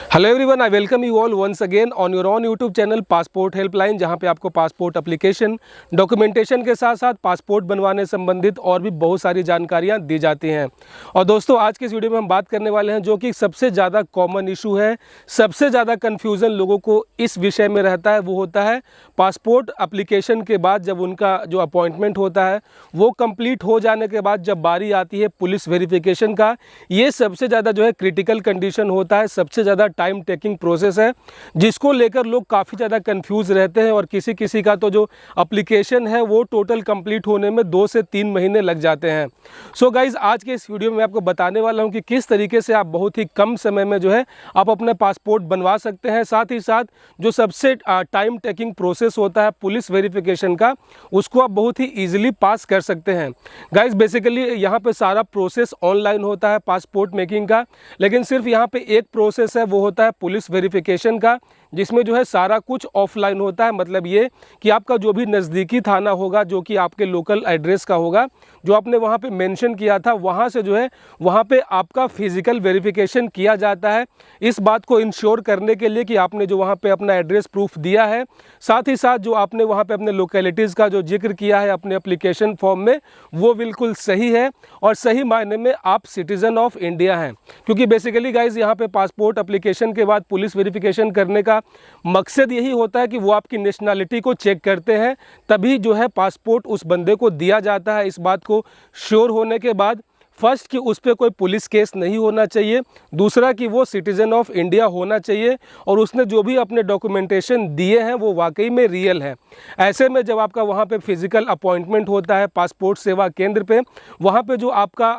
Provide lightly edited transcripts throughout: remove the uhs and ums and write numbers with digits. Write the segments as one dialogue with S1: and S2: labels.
S1: Hello everyone, I welcome you all once again on your on YouTube channel passport helpline, जहां पे आपको passport application, documentation के साथ साथ पासपोर्ट बनवाने संबंधित और भी बहुत सारी जानकारियां दी जाती हैं। और दोस्तों, आज के इस वीडियो में हम बात करने वाले हैं जो कि सबसे ज़्यादा कॉमन इशू है, सबसे ज़्यादा कन्फ्यूज़न लोगों को इस विषय में रहता है। वो होता है पासपोर्ट एप्लीकेशन के बाद जब उनका जो अपॉइंटमेंट होता है वो कंप्लीट हो जाने के बाद जब बारी आती है पुलिस वेरिफिकेशन का, ये सबसे ज़्यादा जो है क्रिटिकल कंडीशन होता है, सबसे ज़्यादा टाइम टेकिंग प्रोसेस है, जिसको लेकर लोग काफ़ी ज़्यादा कंफ्यूज रहते हैं। और किसी किसी का तो जो एप्लीकेशन है वो टोटल कंप्लीट होने में 2 से 3 महीने लग जाते हैं। सो गाइज, आज के इस वीडियो में आपको बताने वाला हूं कि किस तरीके से आप बहुत ही कम समय में जो है आप अपना पासपोर्ट बनवा सकते हैं। साथ ही साथ जो सबसे टाइम टेकिंग प्रोसेस होता है पुलिस वेरिफिकेशन का, उसको आप बहुत ही ईजिली पास कर सकते हैं। गाइज, बेसिकली यहाँ पे सारा प्रोसेस ऑनलाइन होता है पासपोर्ट मेकिंग का, लेकिन सिर्फ यहाँ पे एक प्रोसेस है, वो होता है पुलिस वेरिफिकेशन का, जिसमें जो है सारा कुछ ऑफलाइन होता है। मतलब ये कि आपका जो भी नज़दीकी थाना होगा, जो कि आपके लोकल एड्रेस का होगा, जो आपने वहाँ पे मेंशन किया था, वहाँ से जो है वहाँ पे आपका फिजिकल वेरिफिकेशन किया जाता है, इस बात को इंश्योर करने के लिए कि आपने जो वहाँ पे अपना एड्रेस प्रूफ दिया है, साथ ही साथ जो आपने वहाँ पे अपने लोकेलिटीज़ का जो जिक्र किया है अपने एप्लीकेशन फॉर्म में, वो बिल्कुल सही है और सही मायने में आप सिटीज़न ऑफ इंडिया हैं। क्योंकि बेसिकली गाइज, यहाँ पे पासपोर्ट एप्लीकेशन के बाद पुलिस वेरिफिकेशन करने का मकसद यही होता है कि वो आपकी नेशनैलिटी को चेक करते हैं, तभी जो है पासपोर्ट उस बंदे को दिया जाता है। इस बात को श्योर होने के बाद, फर्स्ट कि उस पर कोई पुलिस केस नहीं होना चाहिए, दूसरा कि वो सिटीज़न ऑफ इंडिया होना चाहिए और उसने जो भी अपने डॉक्यूमेंटेशन दिए हैं वो वाकई में रियल है। ऐसे में जब आपका वहाँ पे फिजिकल अपॉइंटमेंट होता है पासपोर्ट सेवा केंद्र पे, वहाँ पे जो आपका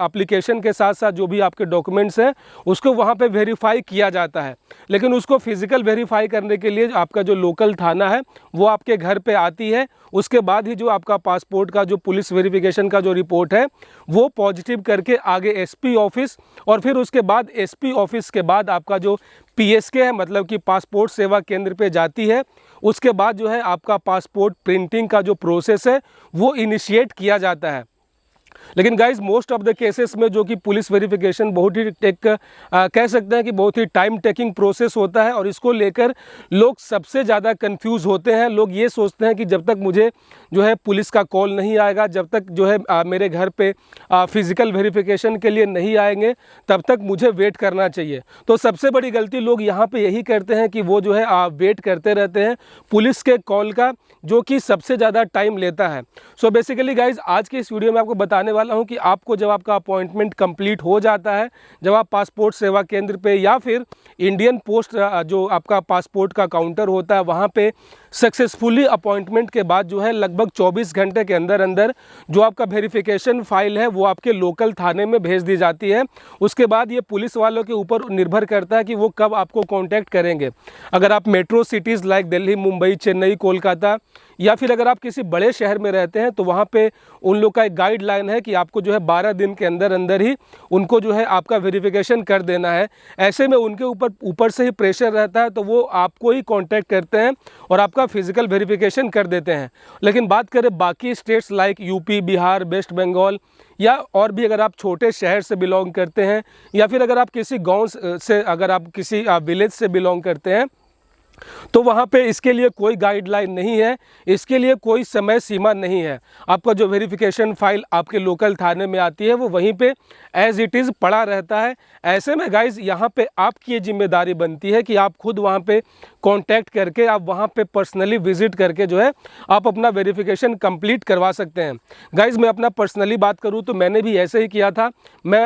S1: एप्लीकेशन के साथ साथ जो भी आपके डॉक्यूमेंट्स हैं उसको वहाँ पे वेरीफाई किया जाता है। लेकिन उसको फिजिकल वेरीफाई करने के लिए आपका जो लोकल थाना है वो आपके घर पे आती है। उसके बाद ही जो आपका पासपोर्ट का जो पुलिस वेरिफिकेशन का जो रिपोर्ट है वो पॉजिटिव करके आगे एसपी ऑफिस, और फिर उसके बाद एसपी ऑफिस के बाद आपका जो पीएसके है, मतलब कि पासपोर्ट सेवा केंद्र पे जाती है। उसके बाद जो है आपका पासपोर्ट प्रिंटिंग का जो प्रोसेस है वो इनिशिएट किया जाता है। लेकिन guys, most of the cases में जो कि पुलिस वेरिफिकेशन बहुत ही कह सकते हैं कि बहुत ही टाइम टेकिंग प्रोसेस होता है, और इसको लेकर लोग सबसे ज़्यादा कंफ्यूज होते हैं। लोग ये सोचते हैं कि जब तक मुझे जो है पुलिस का कॉल नहीं आएगा, जब तक जो है मेरे घर पे फिजिकल वेरिफिकेशन के लिए नहीं आएंगे, तब तक मुझे वेट करना चाहिए। तो सबसे बड़ी गलती लोग यहाँ पे यही करते हैं कि वो जो है वेट करते रहते हैं पुलिस के कॉल का, जो कि सबसे ज़्यादा टाइम लेता है। सो बेसिकली गाइज, आज के इस वीडियो में आपको बताने वाला हूं कि आपको जब आपका अपॉइंटमेंट कंप्लीट हो जाता है, जब आप पासपोर्ट सेवा केंद्र पे या फिर इंडियन पोस्ट जो आपका पासपोर्ट का काउंटर होता है वहां पे सक्सेसफुली अपॉइंटमेंट के बाद जो है लगभग 24 घंटे के अंदर अंदर जो आपका वेरिफिकेशन फाइल है वो आपके लोकल थाने में भेज दी जाती है। उसके बाद ये पुलिस वालों के ऊपर निर्भर करता है कि वो कब आपको कांटेक्ट करेंगे। अगर आप metro cities like Delhi, Mumbai, Chennai, Kolkata, या फिर अगर आप किसी बड़े शहर में रहते हैं तो वहाँ पे उन लोग का एक गाइडलाइन है कि आपको जो है 12 दिन के अंदर अंदर ही उनको जो है आपका वेरिफिकेशन कर देना है। ऐसे में उनके ऊपर से ही प्रेशर रहता है, तो वो आपको ही कांटेक्ट करते हैं और आपका फिजिकल वेरिफिकेशन कर देते हैं। लेकिन बात करें बाकी states like UP, Bihar, West Bengal, या और भी अगर आप छोटे शहर से बिलोंग करते हैं, या फिर अगर आप किसी गाँव से, अगर आप किसी विलेज से बिलोंग करते हैं, तो वहाँ पे इसके लिए कोई गाइडलाइन नहीं है, इसके लिए कोई समय सीमा नहीं है। आपका जो वेरिफिकेशन फाइल आपके लोकल थाने में आती है वो वहीं पे एज इट इज़ पड़ा रहता है। ऐसे में गाइज, यहाँ पे आपकी ये जिम्मेदारी बनती है कि आप खुद वहाँ पे कांटेक्ट करके, आप वहाँ पे पर्सनली विजिट करके जो है आप अपना वेरिफिकेशन कंप्लीट करवा सकते हैं। गाइज, मैं अपना पर्सनली बात करूँ तो मैंने भी ऐसे ही किया था। मैं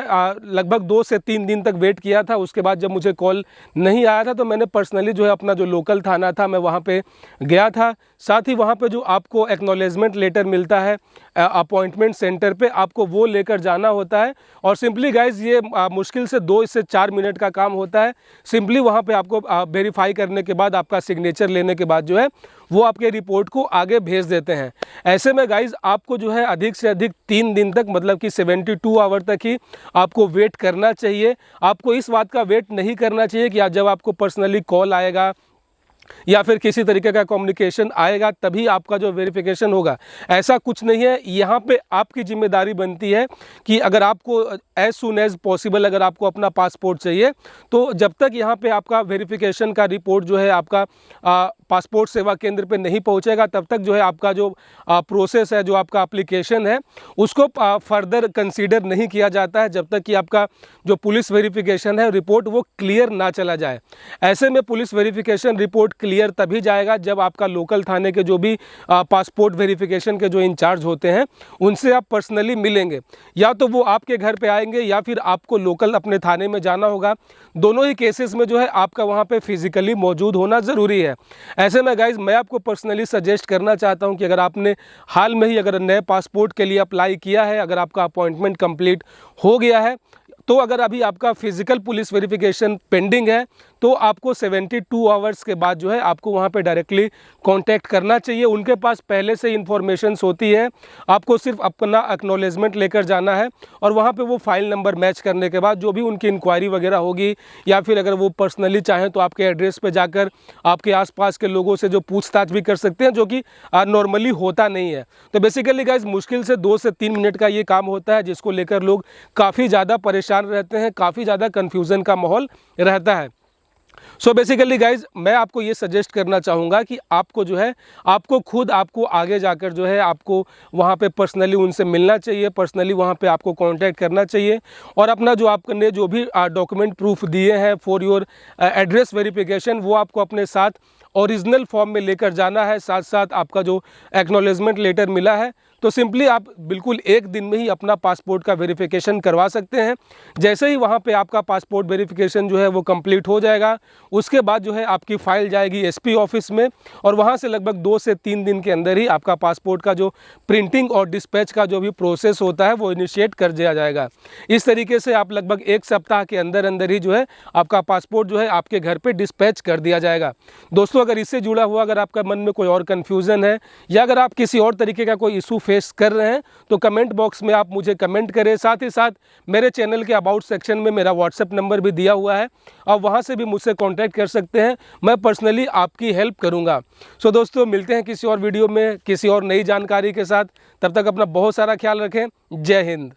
S1: लगभग 2 से 3 दिन तक वेट किया था। उसके बाद जब मुझे कॉल नहीं आया था तो मैंने पर्सनली जो है अपना जो लोकल थाना था मैं वहाँ पे गया था। साथ ही वहाँ पे जो आपको एक्नॉलेजमेंट लेटर मिलता है अपॉइंटमेंट सेंटर पे, आपको वो लेकर जाना होता है। और सिंपली गाइज, ये मुश्किल से 2 से 4 मिनट का काम होता है। सिंपली वहाँ पे आपको वेरीफाई करने के बाद, आपका सिग्नेचर लेने के बाद जो है वो आपके रिपोर्ट को आगे भेज देते हैं। ऐसे में गाइज, आपको जो है अधिक से अधिक 3 दिन तक, मतलब कि 72 आवर तक ही आपको वेट करना चाहिए। आपको इस बात का वेट नहीं करना चाहिए कि जब आपको पर्सनली कॉल आएगा या फिर किसी तरीके का कम्युनिकेशन आएगा तभी आपका जो वेरिफिकेशन होगा। ऐसा कुछ नहीं है। यहाँ पे आपकी जिम्मेदारी बनती है कि अगर आपको एज सुन एज पॉसिबल अगर आपको अपना पासपोर्ट चाहिए, तो जब तक यहाँ पे आपका वेरिफिकेशन का रिपोर्ट जो है आपका पासपोर्ट सेवा केंद्र पे नहीं पहुँचेगा, तब तक जो है आपका जो प्रोसेस है, जो आपका एप्लीकेशन है, उसको फर्दर कंसीडर नहीं किया जाता है जब तक कि आपका जो पुलिस वेरिफिकेशन है रिपोर्ट वो क्लियर ना चला जाए। ऐसे में पुलिस वेरिफिकेशन रिपोर्ट क्लियर तभी जाएगा जब आपका लोकल थाने के जो भी पासपोर्ट वेरिफिकेशन के जो इंचार्ज होते हैं उनसे आप पर्सनली मिलेंगे, या तो वो आपके घर पे आएंगे या फिर आपको लोकल अपने थाने में जाना होगा। दोनों ही केसेस में जो है आपका वहाँ पे फिजिकली मौजूद होना ज़रूरी है। ऐसे में गाइज मैं आपको पर्सनली सजेस्ट करना चाहता हूँ कि अगर आपने हाल में ही अगर नए पासपोर्ट के लिए अप्लाई किया है, अगर आपका अपॉइंटमेंट कंप्लीट हो गया है, तो अगर अभी आपका फिजिकल पुलिस वेरिफिकेशन पेंडिंग है तो आपको 72 आवर्स के बाद जो है आपको वहाँ पे डायरेक्टली कांटेक्ट करना चाहिए। उनके पास पहले से इन्फॉर्मेशंस होती है, आपको सिर्फ अपना एक्नॉलेजमेंट लेकर जाना है और वहाँ पे वो फाइल नंबर मैच करने के बाद जो भी उनकी इंक्वायरी वगैरह होगी, या फिर अगर वो पर्सनली चाहें तो आपके एड्रेस पे जाकर आपके आसपास के लोगों से जो पूछताछ भी कर सकते हैं, जो कि नॉर्मली होता नहीं है। तो बेसिकली गाइज मुश्किल से 2 से 3 मिनट का ये काम होता है, जिसको लेकर लोग काफ़ी ज़्यादा परेशान रहते हैं, काफ़ी ज़्यादा कन्फ्यूज़न का माहौल रहता है। सो बेसिकली गाइज मैं आपको ये सजेस्ट करना चाहूँगा कि आपको जो है आपको आगे जाकर जो है आपको वहाँ पे पर्सनली उनसे मिलना चाहिए, पर्सनली वहाँ पे आपको कांटेक्ट करना चाहिए और अपना जो आपने जो भी डॉक्यूमेंट प्रूफ दिए हैं फॉर योर एड्रेस वेरिफिकेशन, वो आपको अपने साथ ओरिजिनल फॉर्म में लेकर जाना है। साथ साथ आपका जो एक्नॉलेजमेंट लेटर मिला है, तो सिंपली आप बिल्कुल 1 दिन में ही अपना पासपोर्ट का वेरिफिकेशन करवा सकते हैं। जैसे ही वहाँ पे आपका पासपोर्ट वेरिफिकेशन जो है वो कंप्लीट हो जाएगा, उसके बाद जो है आपकी फ़ाइल जाएगी एसपी ऑफिस में और वहाँ से लगभग 2 से 3 दिन के अंदर ही आपका पासपोर्ट का जो प्रिंटिंग और डिस्पैच का जो भी प्रोसेस होता है वो इनिशिएट कर दिया जाएगा। इस तरीके से आप लगभग 1 सप्ताह के अंदर अंदर ही जो है आपका पासपोर्ट जो है आपके घर पर डिस्पैच कर दिया जाएगा। दोस्तों, अगर इससे जुड़ा हुआ अगर आपका मन में कोई और कन्फ्यूज़न है या अगर आप किसी और तरीके का कोई इशू फेस कर रहे हैं, तो कमेंट बॉक्स में आप मुझे कमेंट करें। साथ ही साथ मेरे चैनल के अबाउट सेक्शन में मेरा व्हाट्सएप नंबर भी दिया हुआ है, आप वहां से भी मुझसे कांटेक्ट कर सकते हैं, मैं पर्सनली आपकी हेल्प करूंगा। सो दोस्तों, मिलते हैं किसी और वीडियो में किसी और नई जानकारी के साथ। तब तक अपना बहुत सारा ख्याल रखें। जय हिंद।